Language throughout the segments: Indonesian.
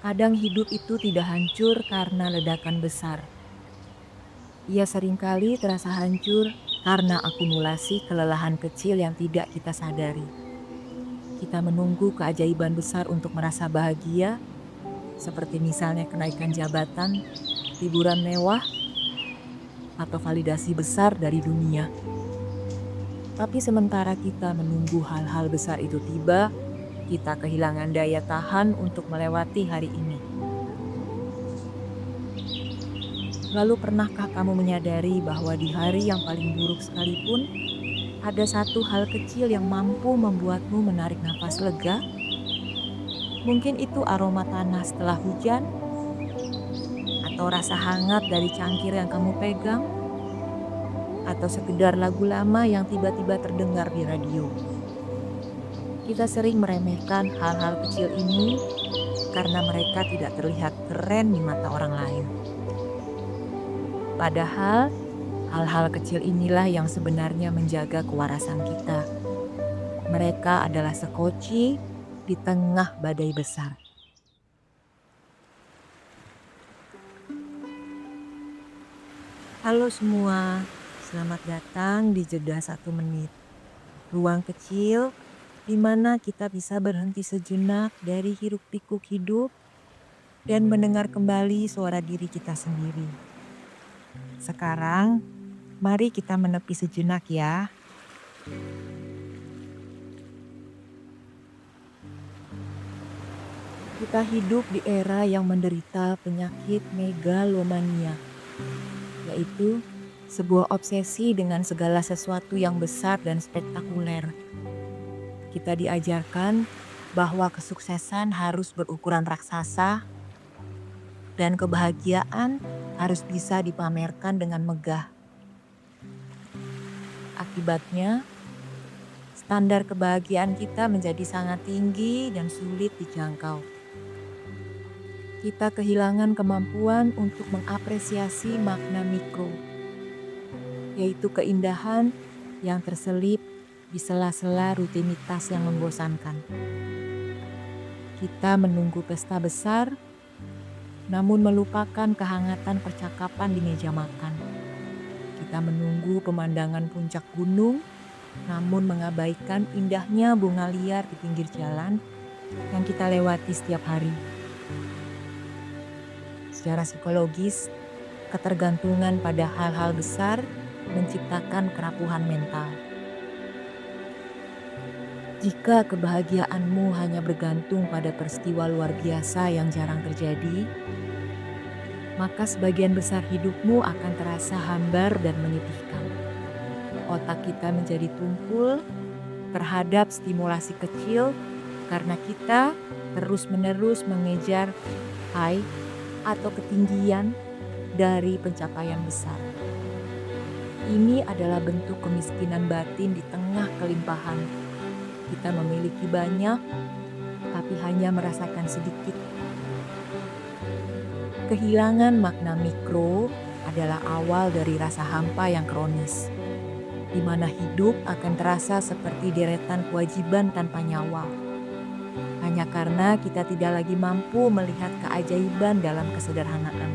Kadang hidup itu tidak hancur karena ledakan besar. Ia seringkali terasa hancur karena akumulasi kelelahan kecil yang tidak kita sadari. Kita menunggu keajaiban besar untuk merasa bahagia, seperti misalnya kenaikan jabatan, liburan mewah, atau validasi besar dari dunia. Tapi sementara kita menunggu hal-hal besar itu tiba, kita kehilangan daya tahan untuk melewati hari ini. Lalu pernahkah kamu menyadari bahwa di hari yang paling buruk sekalipun, ada satu hal kecil yang mampu membuatmu menarik nafas lega? Mungkin itu aroma tanah setelah hujan, atau rasa hangat dari cangkir yang kamu pegang, atau sekedar lagu lama yang tiba-tiba terdengar di radio. Kita sering meremehkan hal-hal kecil ini karena mereka tidak terlihat keren di mata orang lain. Padahal, hal-hal kecil inilah yang sebenarnya menjaga kewarasan kita. Mereka adalah sekoci di tengah badai besar. Halo semua, selamat datang di Jeda 1 Menit. Ruang kecil di mana kita bisa berhenti sejenak dari hiruk-pikuk hidup dan mendengar kembali suara diri kita sendiri. Sekarang, mari kita menepi sejenak ya. Kita hidup di era yang menderita penyakit megalomania, yaitu sebuah obsesi dengan segala sesuatu yang besar dan spektakuler. Kita diajarkan bahwa kesuksesan harus berukuran raksasa dan kebahagiaan harus bisa dipamerkan dengan megah. Akibatnya, standar kebahagiaan kita menjadi sangat tinggi dan sulit dijangkau. Kita kehilangan kemampuan untuk mengapresiasi makna mikro, yaitu keindahan yang terselip di sela-sela rutinitas yang membosankan. Kita menunggu pesta besar, namun melupakan kehangatan percakapan di meja makan. Kita menunggu pemandangan puncak gunung, namun mengabaikan indahnya bunga liar di pinggir jalan yang kita lewati setiap hari. Secara psikologis, ketergantungan pada hal-hal besar menciptakan kerapuhan mental. Jika kebahagiaanmu hanya bergantung pada peristiwa luar biasa yang jarang terjadi, maka sebagian besar hidupmu akan terasa hambar dan menyedihkan. Otak kita menjadi tumpul terhadap stimulasi kecil karena kita terus-menerus mengejar high atau ketinggian dari pencapaian besar. Ini adalah bentuk kemiskinan batin di tengah kelimpahan. Kita memiliki banyak, tapi hanya merasakan sedikit. Kehilangan makna mikro adalah awal dari rasa hampa yang kronis, di mana hidup akan terasa seperti deretan kewajiban tanpa nyawa. Hanya karena kita tidak lagi mampu melihat keajaiban dalam kesederhanaan.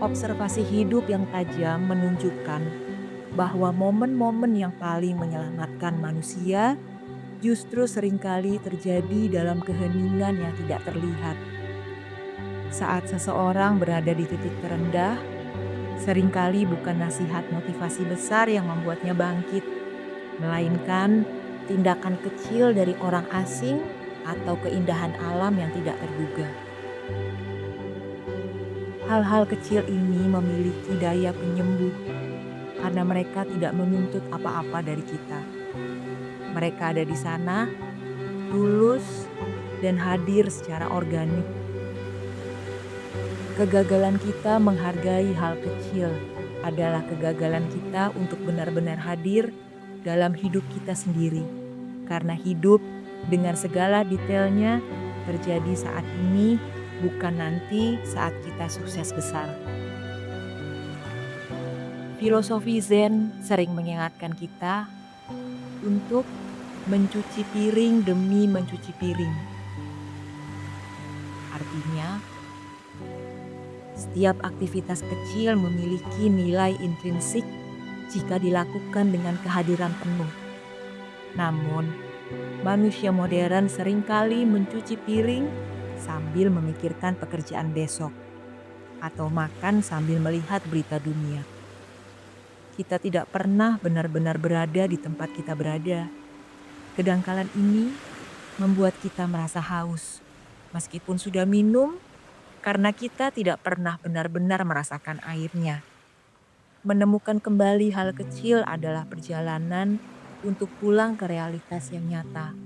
Observasi hidup yang tajam menunjukkan bahwa momen-momen yang paling menyelamatkan manusia justru seringkali terjadi dalam keheningan yang tidak terlihat. Saat seseorang berada di titik terendah, seringkali bukan nasihat motivasi besar yang membuatnya bangkit, melainkan tindakan kecil dari orang asing atau keindahan alam yang tidak terduga. Hal-hal kecil ini memiliki daya penyembuh karena mereka tidak menuntut apa-apa dari kita. Mereka ada di sana, tulus, dan hadir secara organik. Kegagalan kita menghargai hal kecil adalah kegagalan kita untuk benar-benar hadir dalam hidup kita sendiri. Karena hidup dengan segala detailnya terjadi saat ini, bukan nanti saat kita sukses besar. Filosofi Zen sering mengingatkan kita untuk mencuci piring demi mencuci piring. Artinya, setiap aktivitas kecil memiliki nilai intrinsik jika dilakukan dengan kehadiran penuh. Namun, manusia modern seringkali mencuci piring sambil memikirkan pekerjaan besok, atau makan sambil melihat berita dunia. Kita tidak pernah benar-benar berada di tempat kita berada. Kedangkalan ini membuat kita merasa haus, meskipun sudah minum, karena kita tidak pernah benar-benar merasakan airnya. Menemukan kembali hal kecil adalah perjalanan untuk pulang ke realitas yang nyata.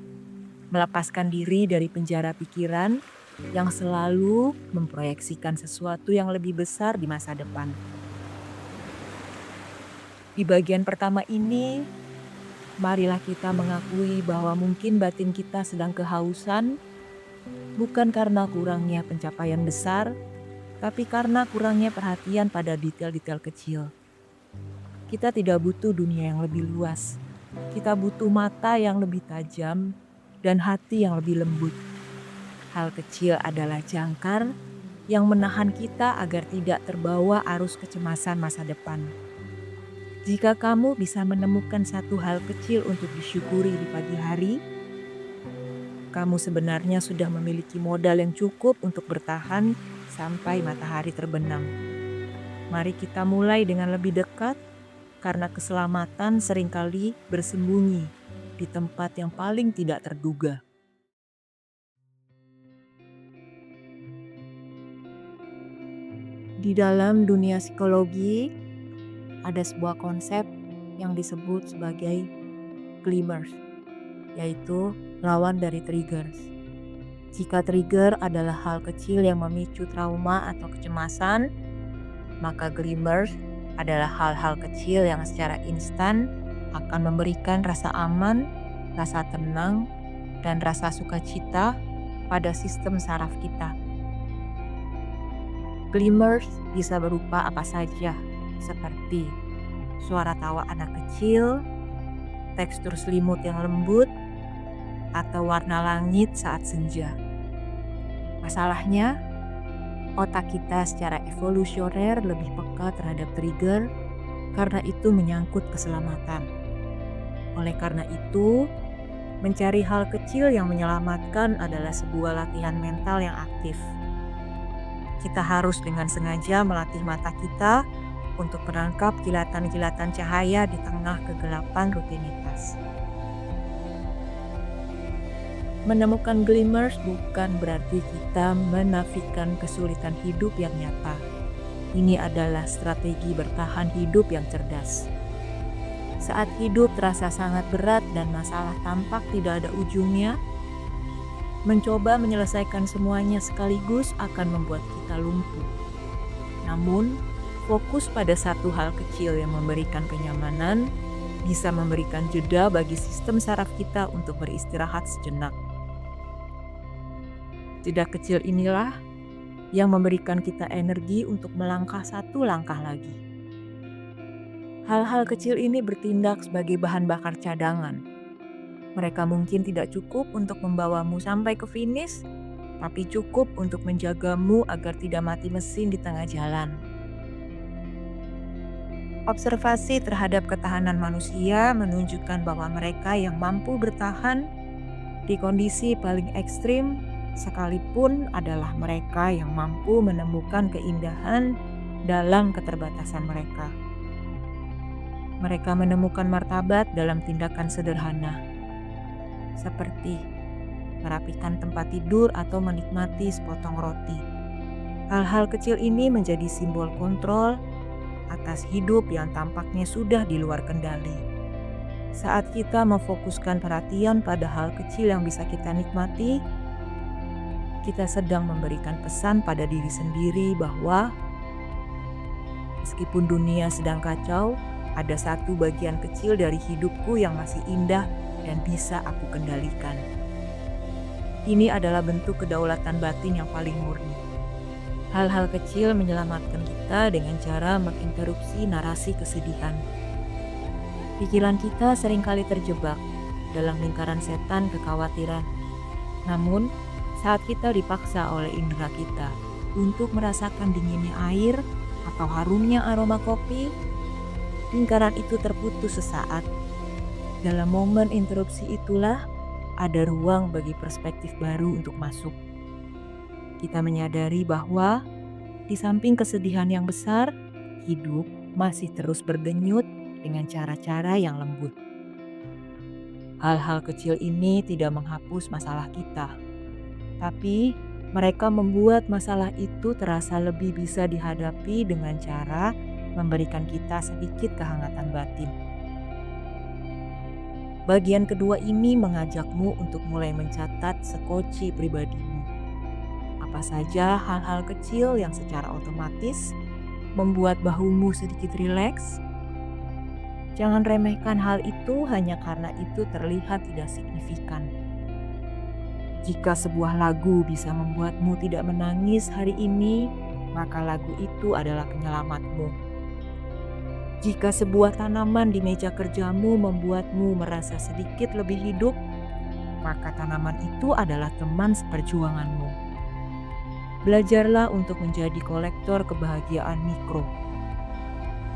Melepaskan diri dari penjara pikiran yang selalu memproyeksikan sesuatu yang lebih besar di masa depan. Di bagian pertama ini, marilah kita mengakui bahwa mungkin batin kita sedang kehausan, bukan karena kurangnya pencapaian besar, tapi karena kurangnya perhatian pada detail-detail kecil. Kita tidak butuh dunia yang lebih luas. Kita butuh mata yang lebih tajam dan hati yang lebih lembut. Hal kecil adalah jangkar yang menahan kita agar tidak terbawa arus kecemasan masa depan. Jika kamu bisa menemukan satu hal kecil untuk disyukuri di pagi hari, kamu sebenarnya sudah memiliki modal yang cukup untuk bertahan sampai matahari terbenam. Mari kita mulai dengan lebih dekat, karena keselamatan seringkali bersembunyi di tempat yang paling tidak terduga. Di dalam dunia psikologi, ada sebuah konsep yang disebut sebagai glimmers, yaitu lawan dari triggers. Jika trigger adalah hal kecil yang memicu trauma atau kecemasan, maka glimmers adalah hal-hal kecil yang secara instan akan memberikan rasa aman, rasa tenang, dan rasa sukacita pada sistem saraf kita. Glimmers bisa berupa apa saja, seperti suara tawa anak kecil, tekstur selimut yang lembut, atau warna langit saat senja. Masalahnya, otak kita secara evolusioner lebih peka terhadap trigger karena itu menyangkut keselamatan. Oleh karena itu, mencari hal kecil yang menyelamatkan adalah sebuah latihan mental yang aktif. Kita harus dengan sengaja melatih mata kita untuk menangkap kilatan-kilatan cahaya di tengah kegelapan rutinitas. Menemukan glimmers bukan berarti kita menafikan kesulitan hidup yang nyata. Ini adalah strategi bertahan hidup yang cerdas. Saat hidup terasa sangat berat dan masalah tampak tidak ada ujungnya, mencoba menyelesaikan semuanya sekaligus akan membuat kita lumpuh. Namun, fokus pada satu hal kecil yang memberikan kenyamanan bisa memberikan jeda bagi sistem saraf kita untuk beristirahat sejenak. Jeda kecil inilah yang memberikan kita energi untuk melangkah satu langkah lagi. Hal-hal kecil ini bertindak sebagai bahan bakar cadangan. Mereka mungkin tidak cukup untuk membawamu sampai ke finish, tapi cukup untuk menjagamu agar tidak mati mesin di tengah jalan. Observasi terhadap ketahanan manusia menunjukkan bahwa mereka yang mampu bertahan di kondisi paling ekstrim sekalipun adalah mereka yang mampu menemukan keindahan dalam keterbatasan mereka. Mereka menemukan martabat dalam tindakan sederhana, seperti merapikan tempat tidur atau menikmati sepotong roti. Hal-hal kecil ini menjadi simbol kontrol atas hidup yang tampaknya sudah di luar kendali. Saat kita memfokuskan perhatian pada hal kecil yang bisa kita nikmati, kita sedang memberikan pesan pada diri sendiri bahwa meskipun dunia sedang kacau, ada satu bagian kecil dari hidupku yang masih indah dan bisa aku kendalikan. Ini adalah bentuk kedaulatan batin yang paling murni. Hal-hal kecil menyelamatkan kita dengan cara menginterupsi narasi kesedihan. Pikiran kita seringkali terjebak dalam lingkaran setan kekhawatiran. Namun, saat kita dipaksa oleh indera kita untuk merasakan dinginnya air atau harumnya aroma kopi, lingkaran itu terputus sesaat. Dalam momen interupsi itulah ada ruang bagi perspektif baru untuk masuk. Kita menyadari bahwa di samping kesedihan yang besar, hidup masih terus berdenyut dengan cara-cara yang lembut. Hal-hal kecil ini tidak menghapus masalah kita, tapi mereka membuat masalah itu terasa lebih bisa dihadapi dengan cara memberikan kita sedikit kehangatan batin. Bagian kedua ini mengajakmu untuk mulai mencatat sekoci pribadimu. Apa saja hal-hal kecil yang secara otomatis membuat bahumu sedikit rileks. Jangan remehkan hal itu hanya karena itu terlihat tidak signifikan. Jika sebuah lagu bisa membuatmu tidak menangis hari ini, maka lagu itu adalah penyelamatmu. Jika sebuah tanaman di meja kerjamu membuatmu merasa sedikit lebih hidup, maka tanaman itu adalah teman seperjuanganmu. Belajarlah untuk menjadi kolektor kebahagiaan mikro.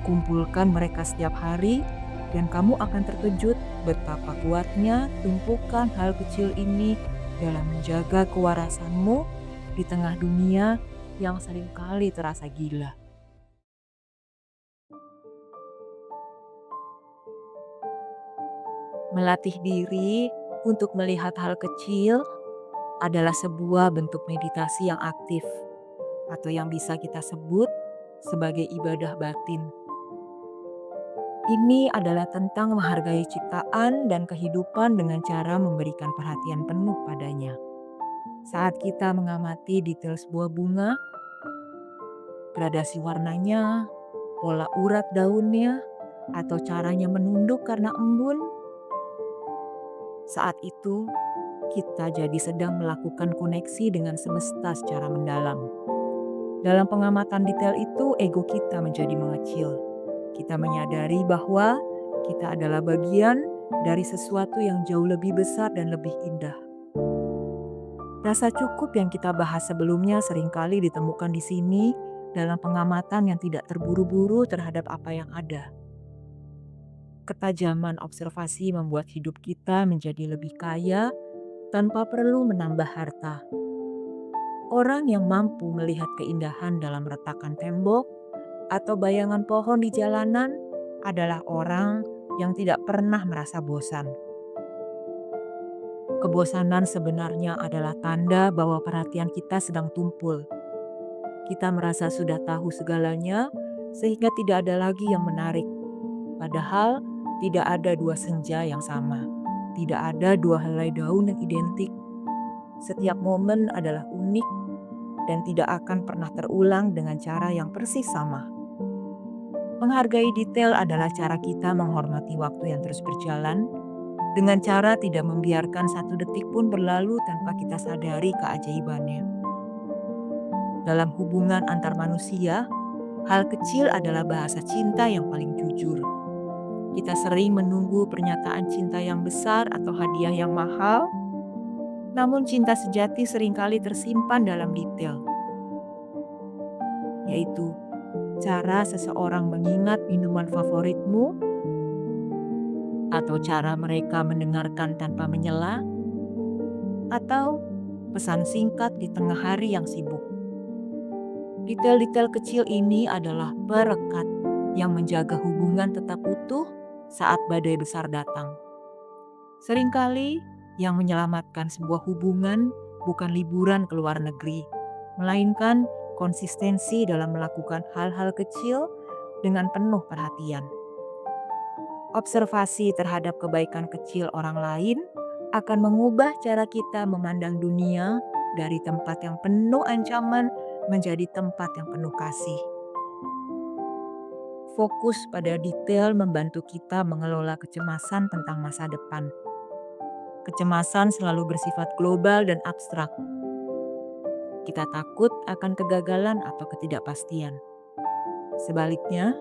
Kumpulkan mereka setiap hari dan kamu akan terkejut betapa kuatnya tumpukan hal kecil ini dalam menjaga kewarasanmu di tengah dunia yang seringkali terasa gila. Melatih diri untuk melihat hal kecil adalah sebuah bentuk meditasi yang aktif atau yang bisa kita sebut sebagai ibadah batin. Ini adalah tentang menghargai ciptaan dan kehidupan dengan cara memberikan perhatian penuh padanya. Saat kita mengamati detail sebuah bunga, gradasi warnanya, pola urat daunnya, atau caranya menunduk karena embun, saat itu kita jadi sedang melakukan koneksi dengan semesta secara mendalam. Dalam pengamatan detail itu, ego kita menjadi mengecil. Kita menyadari bahwa kita adalah bagian dari sesuatu yang jauh lebih besar dan lebih indah. Rasa cukup yang kita bahas sebelumnya seringkali ditemukan di sini dalam pengamatan yang tidak terburu-buru terhadap apa yang ada. Ketajaman observasi membuat hidup kita menjadi lebih kaya tanpa perlu menambah harta. Orang yang mampu melihat keindahan dalam retakan tembok atau bayangan pohon di jalanan adalah orang yang tidak pernah merasa bosan. Kebosanan sebenarnya adalah tanda bahwa perhatian kita sedang tumpul. Kita merasa sudah tahu segalanya sehingga tidak ada lagi yang menarik. Padahal tidak ada dua senja yang sama. Tidak ada dua helai daun yang identik. Setiap momen adalah unik dan tidak akan pernah terulang dengan cara yang persis sama. Menghargai detail adalah cara kita menghormati waktu yang terus berjalan, dengan cara tidak membiarkan satu detik pun berlalu tanpa kita sadari keajaibannya. Dalam hubungan antar manusia, hal kecil adalah bahasa cinta yang paling jujur. Kita sering menunggu pernyataan cinta yang besar atau hadiah yang mahal, namun cinta sejati seringkali tersimpan dalam detail, yaitu cara seseorang mengingat minuman favoritmu, atau cara mereka mendengarkan tanpa menyela, atau pesan singkat di tengah hari yang sibuk. Detail-detail kecil ini adalah perekat yang menjaga hubungan tetap utuh saat badai besar datang. Seringkali yang menyelamatkan sebuah hubungan bukan liburan ke luar negeri, melainkan konsistensi dalam melakukan hal-hal kecil dengan penuh perhatian. Observasi terhadap kebaikan kecil orang lain akan mengubah cara kita memandang dunia dari tempat yang penuh ancaman menjadi tempat yang penuh kasih. Fokus pada detail membantu kita mengelola kecemasan tentang masa depan. Kecemasan selalu bersifat global dan abstrak. Kita takut akan kegagalan atau ketidakpastian. Sebaliknya,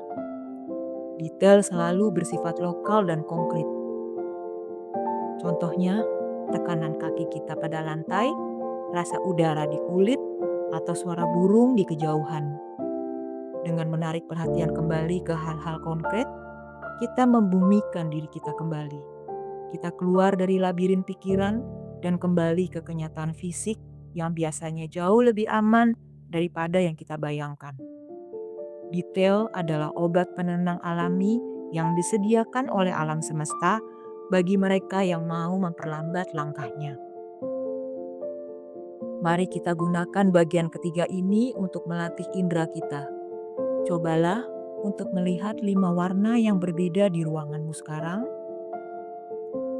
detail selalu bersifat lokal dan konkret. Contohnya, tekanan kaki kita pada lantai, rasa udara di kulit, atau suara burung di kejauhan. Dengan menarik perhatian kembali ke hal-hal konkret, kita membumikan diri kita kembali. Kita keluar dari labirin pikiran dan kembali ke kenyataan fisik yang biasanya jauh lebih aman daripada yang kita bayangkan. Detail adalah obat penenang alami yang disediakan oleh alam semesta bagi mereka yang mau memperlambat langkahnya. Mari kita gunakan bagian ketiga ini untuk melatih indera kita. Cobalah untuk melihat 5 warna yang berbeda di ruanganmu sekarang.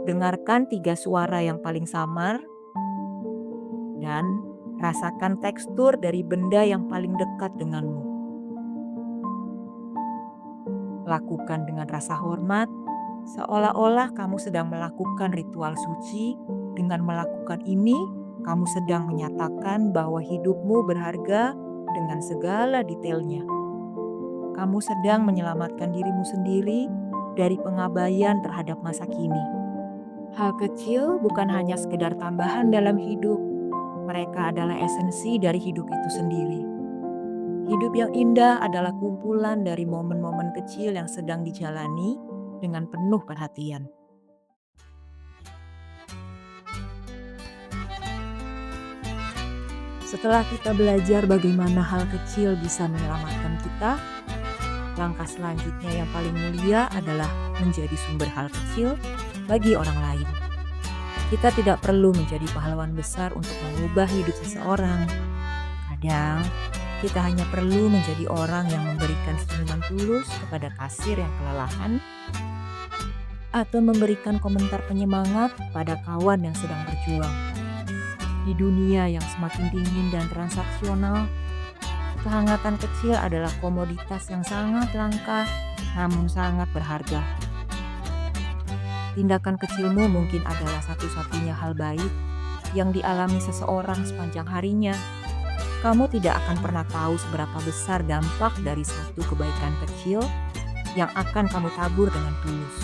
Dengarkan 3 suara yang paling samar. Dan rasakan tekstur dari benda yang paling dekat denganmu. Lakukan dengan rasa hormat, seolah-olah kamu sedang melakukan ritual suci. Dengan melakukan ini, kamu sedang menyatakan bahwa hidupmu berharga dengan segala detailnya. Kamu sedang menyelamatkan dirimu sendiri dari pengabaian terhadap masa kini. Hal kecil bukan hanya sekedar tambahan dalam hidup. Mereka adalah esensi dari hidup itu sendiri. Hidup yang indah adalah kumpulan dari momen-momen kecil yang sedang dijalani dengan penuh perhatian. Setelah kita belajar bagaimana hal kecil bisa menyelamatkan kita, langkah selanjutnya yang paling mulia adalah menjadi sumber hal kecil bagi orang lain. Kita tidak perlu menjadi pahlawan besar untuk mengubah hidup seseorang. Kadang, kita hanya perlu menjadi orang yang memberikan senyuman tulus kepada kasir yang kelelahan, atau memberikan komentar penyemangat pada kawan yang sedang berjuang. Di dunia yang semakin dingin dan transaksional, kehangatan kecil adalah komoditas yang sangat langka, namun sangat berharga. Tindakan kecilmu mungkin adalah satu-satunya hal baik yang dialami seseorang sepanjang harinya. Kamu tidak akan pernah tahu seberapa besar dampak dari satu kebaikan kecil yang akan kamu tabur dengan tulus.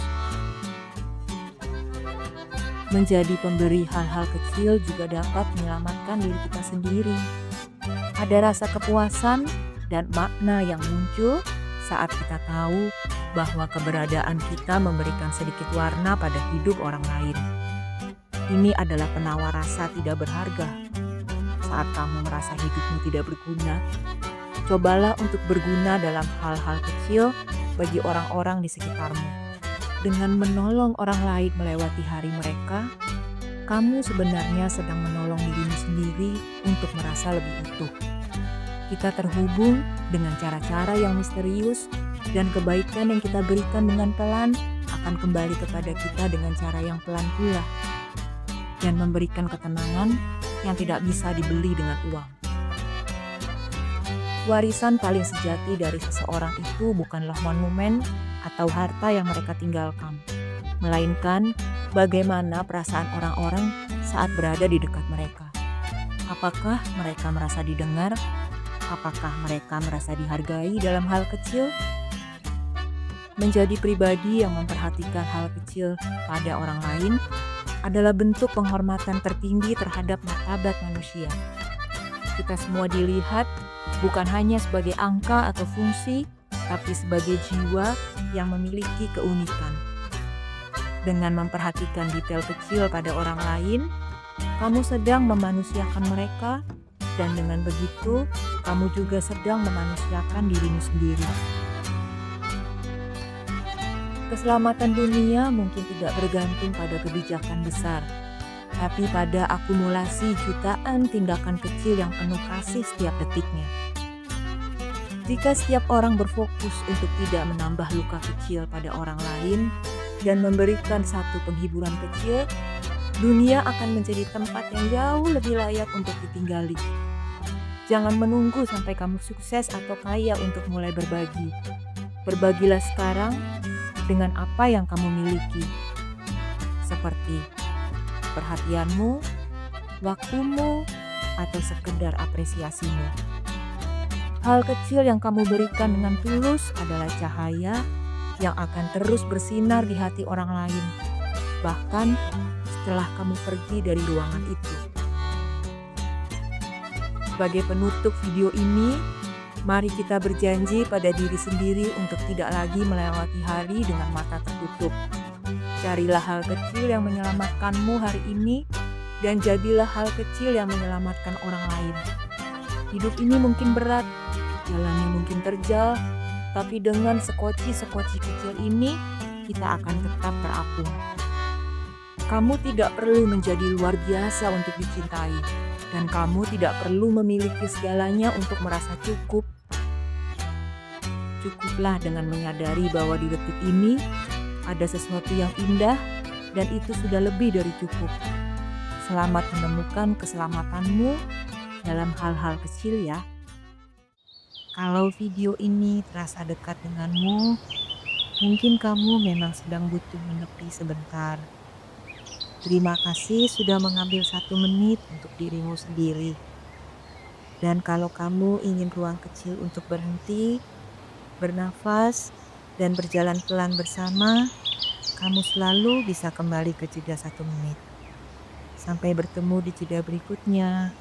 Menjadi pemberi hal-hal kecil juga dapat menyelamatkan diri kita sendiri. Ada rasa kepuasan dan makna yang muncul saat kita tahu bahwa keberadaan kita memberikan sedikit warna pada hidup orang lain. Ini adalah penawar rasa tidak berharga. Saat kamu merasa hidupmu tidak berguna, cobalah untuk berguna dalam hal-hal kecil bagi orang-orang di sekitarmu. Dengan menolong orang lain melewati hari mereka, kamu sebenarnya sedang menolong dirimu sendiri untuk merasa lebih utuh. Kita terhubung dengan cara-cara yang misterius, dan kebaikan yang kita berikan dengan pelan akan kembali kepada kita dengan cara yang pelan pula, dan memberikan ketenangan yang tidak bisa dibeli dengan uang. Warisan paling sejati dari seseorang itu bukanlah monumen atau harta yang mereka tinggalkan, melainkan bagaimana perasaan orang-orang saat berada di dekat mereka. Apakah mereka merasa didengar? Apakah mereka merasa dihargai dalam hal kecil? Menjadi pribadi yang memperhatikan hal kecil pada orang lain adalah bentuk penghormatan tertinggi terhadap martabat manusia. Kita semua dilihat bukan hanya sebagai angka atau fungsi, tapi sebagai jiwa yang memiliki keunikan. Dengan memperhatikan detail kecil pada orang lain, kamu sedang memanusiakan mereka, dan dengan begitu, kamu juga sedang memanusiakan dirimu sendiri. Keselamatan dunia mungkin tidak bergantung pada kebijakan besar, tapi pada akumulasi jutaan tindakan kecil yang penuh kasih setiap detiknya. Jika setiap orang berfokus untuk tidak menambah luka kecil pada orang lain dan memberikan satu penghiburan kecil, dunia akan menjadi tempat yang jauh lebih layak untuk ditinggali. Jangan menunggu sampai kamu sukses atau kaya untuk mulai berbagi. Berbagilah sekarang dengan apa yang kamu miliki, seperti perhatianmu, waktumu, atau sekedar apresiasimu. Hal kecil yang kamu berikan dengan tulus adalah cahaya yang akan terus bersinar di hati orang lain. Bahkan setelah kamu pergi dari ruangan itu. Sebagai penutup video ini, mari kita berjanji pada diri sendiri untuk tidak lagi melewati hari dengan mata tertutup. Carilah hal kecil yang menyelamatkanmu hari ini, dan jadilah hal kecil yang menyelamatkan orang lain. Hidup ini mungkin berat, jalannya mungkin terjal, tapi dengan sekoci-sekoci kecil ini, kita akan tetap terapung. Kamu tidak perlu menjadi luar biasa untuk dicintai, dan kamu tidak perlu memiliki segalanya untuk merasa cukup. Cukuplah dengan menyadari bahwa di detik ini ada sesuatu yang indah, dan itu sudah lebih dari cukup. Selamat menemukan keselamatanmu dalam hal-hal kecil ya. Kalau video ini terasa dekat denganmu, mungkin kamu memang sedang butuh menepi sebentar. Terima kasih sudah mengambil 1 menit untuk dirimu sendiri. Dan kalau kamu ingin ruang kecil untuk berhenti, bernafas, dan berjalan pelan bersama, kamu selalu bisa kembali ke jeda 1 menit. Sampai bertemu di jeda berikutnya.